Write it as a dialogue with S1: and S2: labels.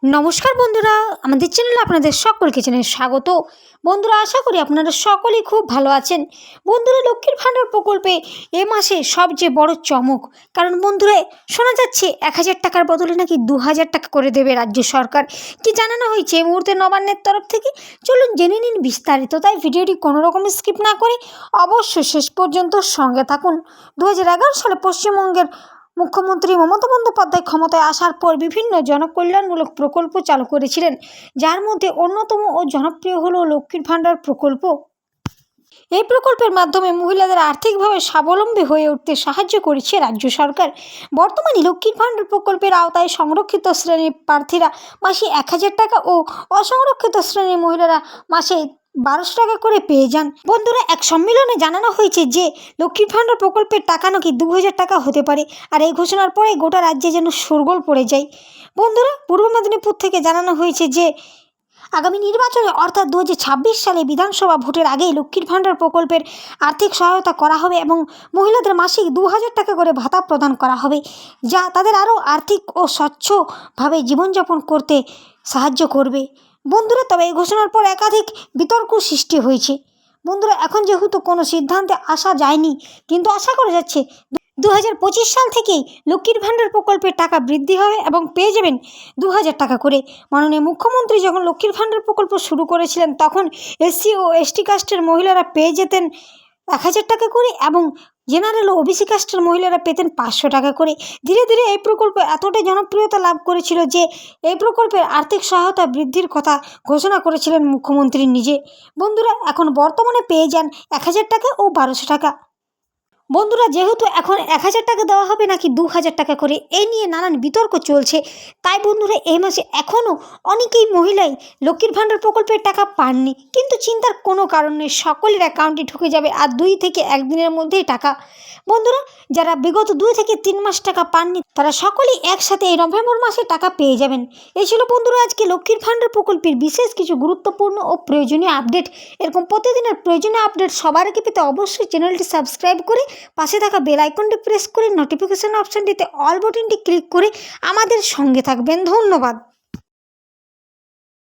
S1: নমস্কার বন্ধুরা, আমাদের চ্যানেলে আপনাদের সকলকে জানাই স্বাগত। বন্ধুরা, আশা করি আপনারা সকলেই খুব ভালো আছেন। বন্ধুরা, লক্ষ্মীর ভাণ্ডার প্রকল্পে এ মাসে সবচেয়ে বড় চমক, কারণ বন্ধুরা শোনা যাচ্ছে 1000 টাকার বদলে নাকি 2000 টাকা করে দেবে রাজ্য সরকার। কি জানানো হয়েছে এই মুহূর্তে নবান্নের তরফ থেকে, চলুন জেনে নিন বিস্তারিত। তাই ভিডিওটি কোনো রকম স্কিপ না করে অবশ্যই শেষ পর্যন্ত সঙ্গে থাকুন। 2011 সালে পশ্চিমবঙ্গের মুখ্যমন্ত্রী মমতা বন্দ্যোপাধ্যায় ক্ষমতায় আসার পর বিভিন্ন জনকল্যাণমূলক প্রকল্প চালু করেছিলেন, যার মধ্যে অন্যতম ও জনপ্রিয় হলো লক্ষ্মীর ভাণ্ডার প্রকল্প। এই প্রকল্পের মাধ্যমে মহিলাদের আর্থিকভাবে স্বাবলম্বী হয়ে উঠতে সাহায্য করেছে রাজ্য সরকার। বর্তমানে লক্ষ্মীর ভাণ্ডার প্রকল্পের আওতায় সংরক্ষিত শ্রেণীর প্রার্থীরা মাসে 1000 টাকা ও অসংরক্ষিত শ্রেণীর মহিলারা মাসে 1200 টাকা করে পেয়ে যান। বন্ধুরা, এক সম্মেলনে জানানো হয়েছে যে লক্ষ্মীর ভাণ্ডার প্রকল্পের টাকা নাকি 2000 টাকা হতে পারে। আর এই ঘোষণার পরে গোটা রাজ্যে যেন শোরগোল পড়ে যায়। বন্ধুরা, পূর্ব মেদিনীপুর থেকে জানানো হয়েছে যে আগামী নির্বাচনে অর্থাৎ 2026 সালে বিধানসভা ভোটের আগেই লক্ষ্মীর ভাণ্ডার প্রকল্পের আর্থিক সহায়তা করা হবে এবং মহিলাদের মাসিক 2000 টাকা করে ভাতা প্রদান করা হবে, যা তাদের আরও আর্থিক ও স্বচ্ছভাবে জীবনযাপন করতে সাহায্য করবে। বন্ধুরা, তবে এই ঘোষণার পর একাধিক বিতর্ক সৃষ্টি হয়েছে। বন্ধুরা, এখন যেহেতু কোনো সিদ্ধান্তে আসা যায়নি, কিন্তু আশা করা যাচ্ছে 2025 সাল থেকেই লক্ষ্মীর ভাণ্ডার প্রকল্পের টাকা বৃদ্ধি হবে এবং পেয়ে যাবেন 2000 টাকা করে। মাননীয় মুখ্যমন্ত্রী যখন লক্ষ্মীর ভাণ্ডার প্রকল্প শুরু করেছিলেন, তখন এসসি ও এসটি কাস্টের মহিলারা পেয়ে যেতেন 1000 টাকা করে এবং জেনারেল ও ওবিসি কাস্টের মহিলারা পেতেন 500 টাকা করে। ধীরে ধীরে এই প্রকল্প এতটাই জনপ্রিয়তা লাভ করেছিল যে এই প্রকল্পের আর্থিক সহায়তা বৃদ্ধির কথা ঘোষণা করেছিলেন মুখ্যমন্ত্রী নিজে। বন্ধুরা, এখন বর্তমানে পেয়ে যান 1000 টাকা ও 1200 টাকা। বন্ধুরা, যেহেতু এখন 1000 টাকা দেওয়া হবে নাকি 2000 টাকা করে, এই নিয়ে নানান বিতর্ক চলছে। তাই বন্ধুরা, এই মাসে এখনও অনেকেই মহিলাই লক্ষ্মীর ভাণ্ডার প্রকল্পের টাকা পাননি, কিন্তু চিন্তার কোনো কারণ নেই, সকলের অ্যাকাউন্টে ঢুকে যাবে আর 2 থেকে 1 দিনের মধ্যেই টাকা। বন্ধুরা, যারা বিগত 2 থেকে 3 মাস টাকা পাননি, তারা সকলেই একসাথে এই নভেম্বর মাসে টাকা পেয়ে যাবেন। এই ছিল বন্ধুরা আজকে লক্ষ্মীর ভাণ্ডার প্রকল্পের বিশেষ কিছু গুরুত্বপূর্ণ ও প্রয়োজনীয় আপডেট। এরকম প্রতিদিনের প্রয়োজনীয় আপডেট সবার আগে পেতে অবশ্যই চ্যানেলটি সাবস্ক্রাইব করে পাশে থাকা বেল আইকনটি প্রেস করে নোটিফিকেশন অপশনটিতে অল বাটনটি ক্লিক করে আমাদের সঙ্গে থাকবেন। ধন্যবাদ।